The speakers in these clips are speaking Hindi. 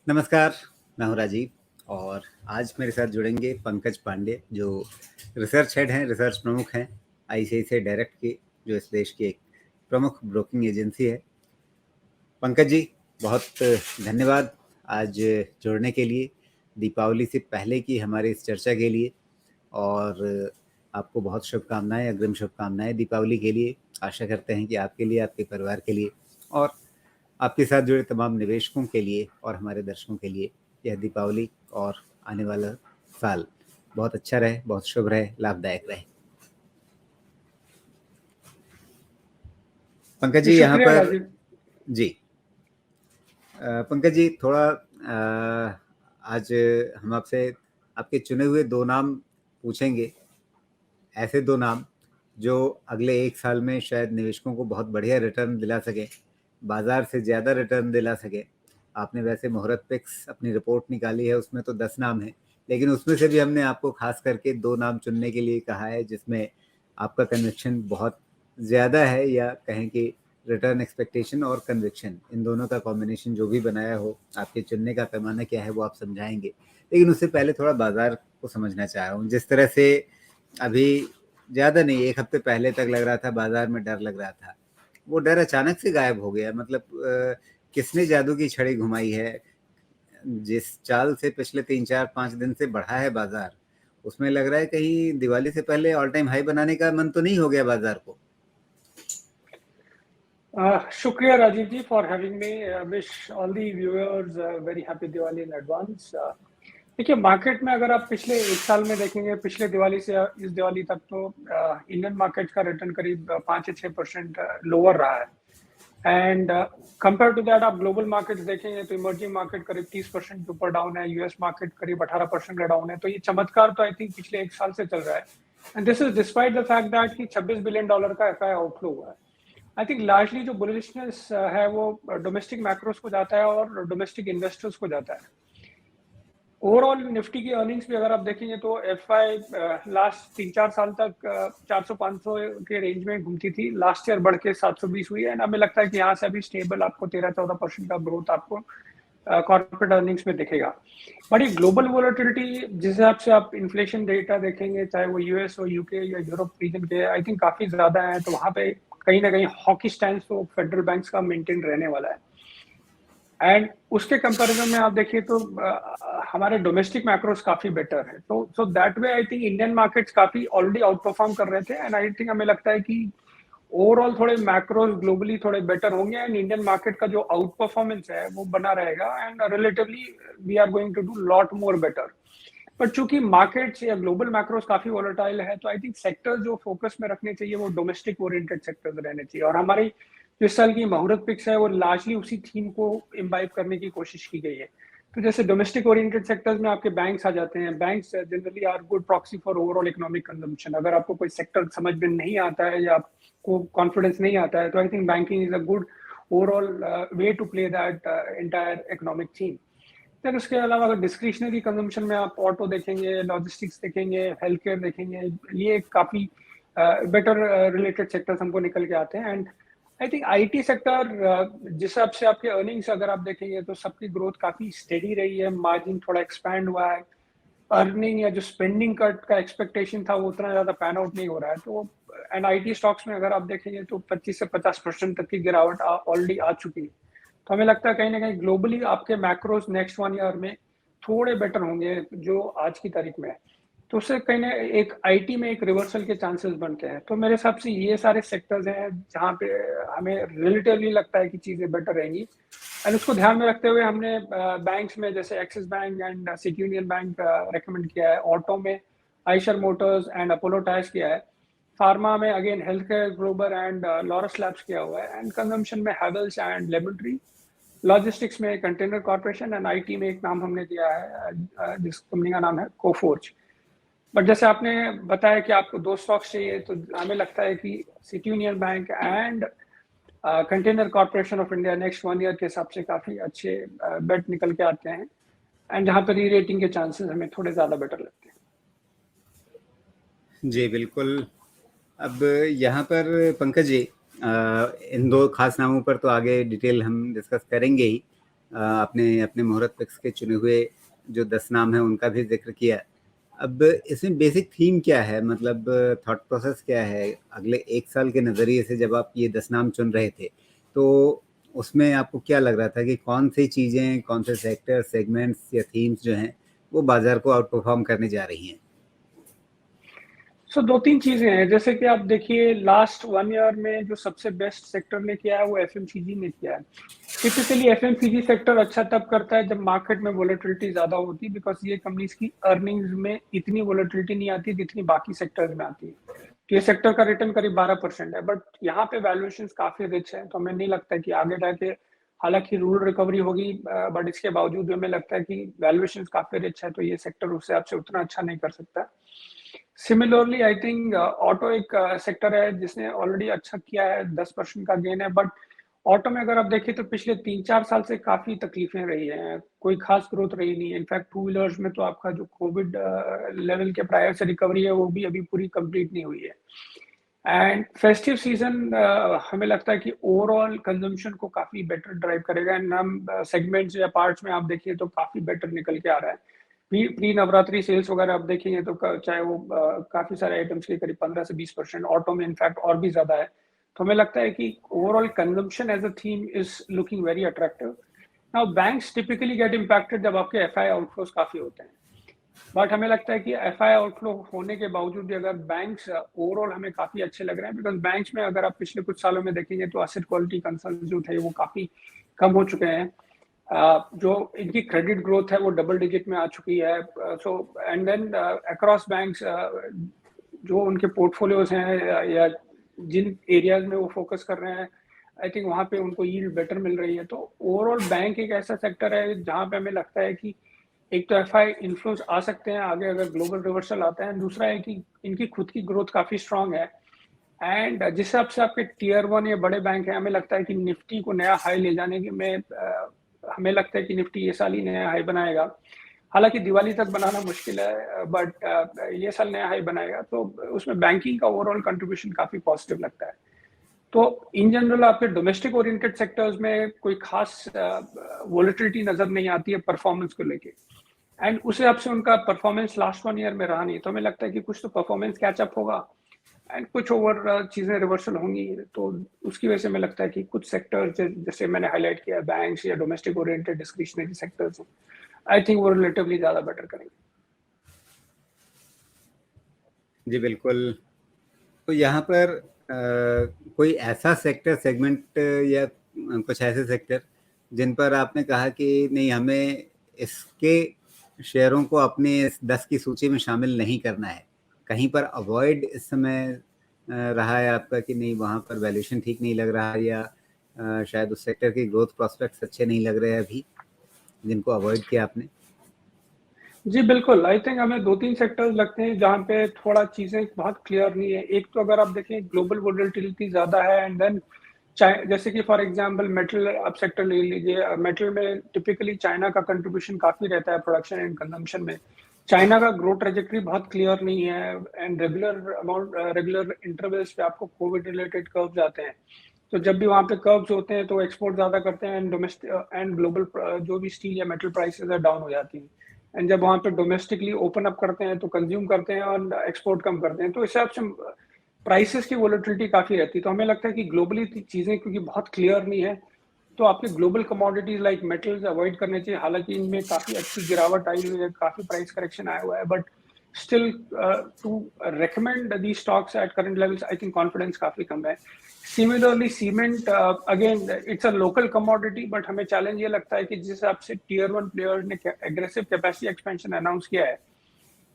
नमस्कार, मैं हूँ राजीव और आज मेरे साथ जुड़ेंगे पंकज पांडे जो रिसर्च हेड हैं, रिसर्च प्रमुख हैं आईसीआईसीआई डायरेक्ट की, जो इस देश की एक प्रमुख ब्रोकिंग एजेंसी है। पंकज जी, बहुत धन्यवाद आज जुड़ने के लिए, दीपावली से पहले की हमारी इस चर्चा के लिए। और आपको बहुत शुभकामनाएं, अग्रिम शुभकामनाएं दीपावली के लिए। आशा करते हैं कि आपके लिए, आपके परिवार के लिए और आपके साथ जुड़े तमाम निवेशकों के लिए और हमारे दर्शकों के लिए यह दीपावली और आने वाला साल बहुत अच्छा रहे, बहुत शुभ रहे, लाभदायक रहे। पंकज जी यहाँ शुक्रिया पर राजीव। जी, पंकज जी थोड़ा आज हम आपसे आपके चुने हुए 2 नाम पूछेंगे, ऐसे 2 नाम जो अगले 1 साल में शायद निवेशकों को बहुत बढ़िया रिटर्न दिला सके, बाजार से ज़्यादा रिटर्न दिला सके। आपने वैसे मुहूर्त पिक्स अपनी रिपोर्ट निकाली है, उसमें तो 10 नाम हैं, लेकिन उसमें से भी हमने आपको खास करके 2 नाम चुनने के लिए कहा है जिसमें आपका कन्विक्शन बहुत ज़्यादा है, या कहें कि रिटर्न एक्सपेक्टेशन और कन्विक्शन इन दोनों का कॉम्बिनेशन जो भी बनाया हो, आपके चुनने का पैमाना क्या है वो आप समझाएंगे। लेकिन उससे पहले थोड़ा बाजार को समझना चाह रहा हूँ। जिस तरह से अभी ज़्यादा नहीं, 1 हफ्ते पहले तक लग रहा था बाजार में डर लग रहा था, वो डर अचानक से गायब हो गया। मतलब किसने जादू की छड़ी घुमाई है? जिस चाल से पिछले 3-4-5 दिन से बढ़ा है बाजार, उसमें लग रहा है कहीं दिवाली से पहले ऑल टाइम हाई बनाने का मन तो नहीं हो गया बाजार को? शुक्रिया Rajiv ji for having me. Wish all the viewers very happy Diwali in advance. देखिए, मार्केट में अगर आप पिछले 1 साल में देखेंगे, पिछले दिवाली से इस दिवाली तक, तो इंडियन मार्केट का रिटर्न करीब 5 से 6% लोअर रहा है। एंड कंपेयर टू दैट आप ग्लोबल मार्केट्स देखेंगे तो इमर्जिंग मार्केट करीब 30% ऊपर डाउन है, यूएस मार्केट करीब 18% का डाउन है। तो ये चमत्कार तो आई थिंक पिछले 1 साल से चल रहा है। And this is despite the fact that कि $26 बिलियन का एफआई आउटफ्लो हुआ है। आई थिंक लार्जली जो बुलिशनेस है वो डोमेस्टिक मैक्रोस को जाता है और डोमेस्टिक इन्वेस्टर्स को जाता है। ओवरऑल निफ्टी की अर्निंग्स भी अगर आप देखेंगे तो एफआई लास्ट 3-4 साल तक 400-500 के रेंज में घूमती थी। लास्ट ईयर बढ़ के 720 हुई है एंड हमें लगता है कि यहाँ से अभी स्टेबल आपको 13-14% का ग्रोथ आपको कॉर्पोरेट अर्निंग्स में दिखेगा। बट ये ग्लोबल वोलेटिलिटी जिस हिसाब से आप इन्फ्लेशन डेटा देखेंगे, चाहे वो यूएस हो, यूके या यूरोप रीजन के, आई थिंक काफी ज्यादा है। तो वहां पे कहीं ना कहीं हॉकी स्टैंड तो फेडरल बैंक्स का मेंटेन रहने वाला है। एंड उसके कंपैरिजन में आप देखिए तो हमारे डोमेस्टिक मैक्रोस काफी बेटर है। तो so that way I think Indian markets काफी ऑलरेडी आउट परफॉर्म कर रहे थे एंड आई थिंक हमें लगता है कि ओवरऑल थोड़े मैक्रोस ग्लोबली थोड़े बेटर होंगे एंड इंडियन मार्केट का जो आउट परफॉर्मेंस है वो बना रहेगा and relatively we are going to do lot more better. But चूंकि मार्केट्स या ग्लोबल मैक्रोस काफी वोलेटाइल है तो आई थिंक सेक्टर्स जो फोकस में रखने चाहिए वो डोमेस्टिक ओरिएंटेड सेक्टर्स रहने चाहिए। और हमारी जो इस साल की मुहूर्त पिक्स है वो लार्जली उसी थीम को इम्बाइब करने की कोशिश की गई है। तो जैसे डोमेस्टिक ओरिएंटेड सेक्टर्स में आपके बैंक्स आ जाते हैं। Banks generally are good proxy for overall economic consumption. अगर आपको कोई सेक्टर समझ में नहीं आता है या आपको कॉन्फिडेंस नहीं आता है तो I think banking is a good overall way to play that entire economic theme. फिर उसके अलावा अगर डिस्क्रिशनरी कंजम्पशन में आप ऑटो देखेंगे, लॉजिस्टिक्स देखेंगे, हेल्थ केयर देखेंगे, ये काफी बेटर रिलेटेड सेक्टर्स हमको निकल के आते हैं। And I think IT sector जिस हिसाब से आपके अर्निंग्स अगर आप देखेंगे तो सबकी ग्रोथ काफी स्टेडी रही है। मार्जिन थोड़ा एक्सपैंड हुआ है। अर्निंग या जो स्पेंडिंग कट का एक्सपेक्टेशन था वो उतना ज्यादा पैन आउट नहीं हो रहा है। तो एंड आईटी स्टॉक्स में अगर आप देखेंगे तो 25 से 50% तक की गिरावट ऑलरेडी आ चुकी है। तो हमें लगता है कहीं ना कहीं ग्लोबली आपके मैक्रोस नेक्स्ट 1 ईयर में थोड़े बेटर होंगे जो आज की तारीख में है। तो उससे कहीं ना एक आईटी में एक रिवर्सल के चांसेस बनते हैं। तो मेरे हिसाब से ये सारे सेक्टर्स हैं जहाँ पे हमें रिलेटिवली लगता है कि चीजें बेटर रहेंगी। एंड उसको ध्यान में रखते हुए हमने बैंक्स में जैसे axis bank and city union bank recommend किया है। ऑटो में Eicher Motors and Apollo tyres किया है। फार्मा में again health care global and Laurus labs किया हुआ है। एंड कंजम्पशन में Havells and lemon tree. Logistics में कंटेनर कॉर्पोरेशन एंड आईटी में एक नाम हमने दिया है जिस कंपनी का नाम है कोफोर्ज। बट जैसे आपने बताया कि आपको 2 स्टॉक्स चाहिए तो हमें लगता है कि city union bank and container corporation of India next 1 year के हिसाब से काफी अच्छे बेट निकल के आते हैं। एंड जहाँ पर री रेटिंग के चांसेस हमें थोड़े ज्यादा बेटर लगते हैं। जी, बिल्कुल। अब यहाँ पर पंकज जी, इन 2 खास नामों पर तो आगे डिटेल हम डिस्कस करेंगे ही, आपने अपने मुहूर्त पिक्स के चुने हुए जो 10 नाम हैं उनका भी ज़िक्र किया। अब इसमें बेसिक थीम क्या है, मतलब थॉट प्रोसेस क्या है? अगले 1 साल के नज़रिए से जब आप ये 10 नाम चुन रहे थे, तो उसमें आपको क्या लग रहा था कि कौन-सी चीज़ें, कौन से सेक्टर, सेगमेंट्स या थीम्स जो हैं, वो बाज़ार को आउट परफ़ॉर्म करने जा रही हैं? सो 2-3 चीज़ें हैं, जैसे कि आप देखिए लास्ट 1 ईयर में जो सबसे बेस्ट सेक्टर ने किया है वो एफएमसीजी ने किया है। टिपिकली एफएमसीजी सेक्टर अच्छा तब करता है जब मार्केट में वोलेटिलिटी ज़्यादा होती है, बिकॉज़ ये कंपनीज़ की अर्निंग्स में इतनी वोलेटिलिटी नहीं आती जितनी बाकी सेक्टर्स में आती है। तो ये सेक्टर का रिटर्न करीब 12% है, बट यहाँ पे वैल्यूएशंस काफ़ी रिच है, तो हमें नहीं लगता है कि आगे जाके, हालाँकि रूरल रिकवरी होगी, बट इसके बावजूद हमें लगता है कि वैल्यूएशंस काफ़ी रिच है, तो ये सेक्टर उस हिसाब से उतना अच्छा नहीं कर सकता। सिमिलरली आई थिंक ऑटो एक सेक्टर है जिसने ऑलरेडी अच्छा किया है, 10% का गेन है, बट ऑटो में अगर आप देखें तो पिछले 3-4 साल से काफ़ी तकलीफें रही हैं, कोई खास ग्रोथ रही नहीं है। इनफैक्ट टू व्हीलर्स में तो आपका जो कोविड लेवल के प्रायर से रिकवरी है, वो भी अभी पूरी कंप्लीट नहीं हुई है। एंड फेस्टिव सीज़न हमें लगता है कि ओवरऑल कंज़म्पशन को काफ़ी बेटर ड्राइव करेगा, एंड हम सेगमेंट्स या पार्ट्स में आप देखिए तो काफ़ी बेटर निकल के आ रहा है। प्री प्री नवरात्रि सेल्स वगैरह आप देखेंगे तो चाहे वो काफ़ी सारे आइटम्स के करीब 15 से 20%, ऑटो में इनफैक्ट और भी ज़्यादा है। तो हमें लगता है कि overall consumption as a theme is looking very attractive. Now banks typically get impacted जब आपके एफआई आउटफ्लोज काफ़ी होते हैं, बट हमें लगता है कि एफआई आउटफ्लो होने के बावजूद भी अगर बैंक्स ओवरऑल हमें काफ़ी अच्छे लग रहे हैं, बिकॉज बैंक्स में अगर आप पिछले कुछ सालों में देखेंगे तो एसेट क्वालिटी कंसर्न जो थे वो काफ़ी कम हो चुके हैं। जो इनकी क्रेडिट ग्रोथ है वो डबल डिजिट में आ चुकी है। So and then across banks जो उनके पोर्टफोलियोज हैं या जिन एरियाज में वो फोकस कर रहे हैं, आई थिंक वहाँ पे उनको यील्ड बेटर मिल रही है। तो ओवरऑल बैंक एक ऐसा सेक्टर है जहाँ पे हमें लगता है कि एक तो एफआई इन्फ्लोज आ सकते हैं आगे अगर ग्लोबल रिवर्सल आता है, दूसरा है कि इनकी खुद की ग्रोथ काफ़ी स्ट्रांग है। एंड जिस हिसाब से आपके टियर 1 या बड़े बैंक हैं, हमें लगता है कि निफ्टी को नया हाई ले जाने के में हमें लगता है कि निफ्टी ये साल ही नया हाई बनाएगा। हालांकि दिवाली तक बनाना मुश्किल है, बट ये साल नया हाई बनाएगा, तो उसमें बैंकिंग का ओवरऑल कंट्रीब्यूशन काफ़ी पॉजिटिव लगता है। तो इन जनरल आपके डोमेस्टिक ओरिएंटेड सेक्टर्स में कोई खास वोलेटिलिटी नज़र नहीं आती है परफॉर्मेंस को लेके, एंड उस हिसाब से उनका परफॉर्मेंस लास्ट 1 ईयर में रहा नहीं, तो हमें लगता है कि कुछ तो परफॉर्मेंस कैचअप होगा एंड कुछ ओवर चीज़ें रिवर्सल होंगी। तो उसकी वजह से हमें लगता है कि कुछ सेक्टर्स जैसे मैंने हाईलाइट किया, बैंक्स या domestic oriented discretionary sectors, I think वो रिलेटिवली ज़्यादा बेटर करेंगे। जी, बिल्कुल। तो यहाँ पर कोई ऐसा सेक्टर, सेगमेंट या कुछ ऐसे सेक्टर जिन पर आपने कहा कि नहीं, हमें इसके शेयरों को अपने इस 10 की सूची में शामिल नहीं करना है, कहीं पर अवॉइड इस समय रहा है आपका कि नहीं, वहाँ पर वैल्यूएशन ठीक नहीं लग रहा है, या शायद उस सेक्टर के ग्रोथ प्रोस्पेक्ट्स अच्छे नहीं लग रहे हैं अभी, जिनको अवॉइड किया आपने? जी बिल्कुल, आई थिंक हमें 2-3 सेक्टर्स लगते हैं जहाँ पे थोड़ा चीज़ें बहुत क्लियर नहीं है। एक तो अगर आप देखें ग्लोबल वोलेटिलिटी ज़्यादा है, एंड देन जैसे कि फॉर एग्जांपल मेटल आप सेक्टर ले लीजिए, मेटल में टिपिकली चाइना का कंट्रीब्यूशन काफ़ी रहता है प्रोडक्शन एंड कंजम्पशन में। चाइना का ग्रोथ ट्रैजेक्टरी बहुत क्लियर नहीं है, एंड रेगुलर इंटरवल्स पे आपको कोविड रिलेटेड कर्व्स आते हैं। तो जब भी वहाँ पे कर्व्स होते हैं तो एक्सपोर्ट ज़्यादा करते हैं, एंड डोमेस्टिक एंड ग्लोबल जो भी स्टील या मेटल प्राइसेस है डाउन हो जाती हैं। एंड जब वहाँ पे डोमेस्टिकली ओपन अप करते हैं तो कंज्यूम करते हैं और एक्सपोर्ट कम करते हैं, तो इस हिसाब से प्राइसेस की वोलेटिलिटी काफ़ी रहती है। तो हमें लगता है कि ग्लोबली चीज़ें क्योंकि बहुत क्लियर नहीं है, तो आपके global commodities like metals avoid करने चाहिए। हालांकि इनमें काफ़ी अच्छी गिरावट आई हुई है, काफ़ी प्राइस करेक्शन आया हुआ है, but still to recommend the stocks at current levels, I think confidence काफ़ी कम है। Similarly cement, again it's a local commodity, but हमें चैलेंज ये लगता है कि जिस हिसाब से टियर 1 प्लेयर्स ने एग्रेसिव कैपेसिटी एक्सपेंशन अनाउंस किया है,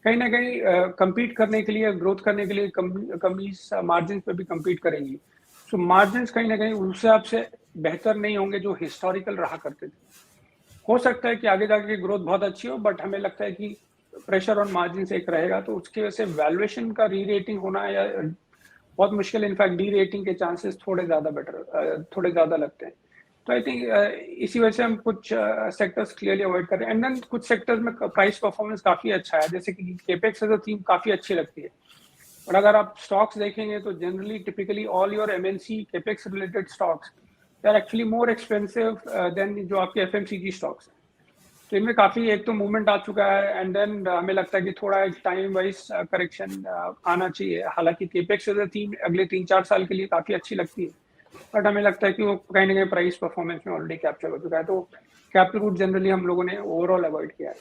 कहीं ना कहीं compete करने के लिए, ग्रोथ करने के लिए कंपनीज मार्जिन पे भी compete करेंगी। सो मार्जिन कहीं ना कहीं उस हिसाब से बेहतर नहीं होंगे जो हिस्टोरिकल रहा करते थे। हो सकता है कि आगे जाके ग्रोथ बहुत अच्छी हो, बट हमें लगता है कि प्रेशर ऑन मार्जिन से एक रहेगा, तो उसकी वजह से वैल्यूएशन का री रेटिंग होना या बहुत मुश्किल, इनफैक्ट डी रेटिंग के चांसेस थोड़े ज़्यादा लगते हैं। तो आई थिंक इसी वजह से हम कुछ सेक्टर्स क्लियरली अवॉइड कर रहे हैं, एंड देन कुछ सेक्टर्स में प्राइस परफॉर्मेंस काफ़ी अच्छा है, जैसे कि केपेक्स एज अ थीम काफ़ी अच्छी लगती है। और अगर आप स्टॉक्स देखेंगे तो generally typically all your MNC capex related stocks they are actually more expensive than जो आपके एफएमसीजी स्टॉक्स हैं। तो इनमें काफ़ी एक तो मूवमेंट आ चुका है, एंड देन हमें लगता है कि थोड़ा एक टाइम वाइज करेक्शन आना चाहिए। हालांकि केपेक्स थीम अगले 3-4 साल के लिए काफ़ी अच्छी लगती है, बट हमें लगता है कि वो कहीं ना कहीं प्राइस परफॉर्मेंस में ऑलरेडी कैप्चर हो चुका है। तो कैपिटल गुड जनरली हम लोगों ने ओवरऑल अवॉइड किया है।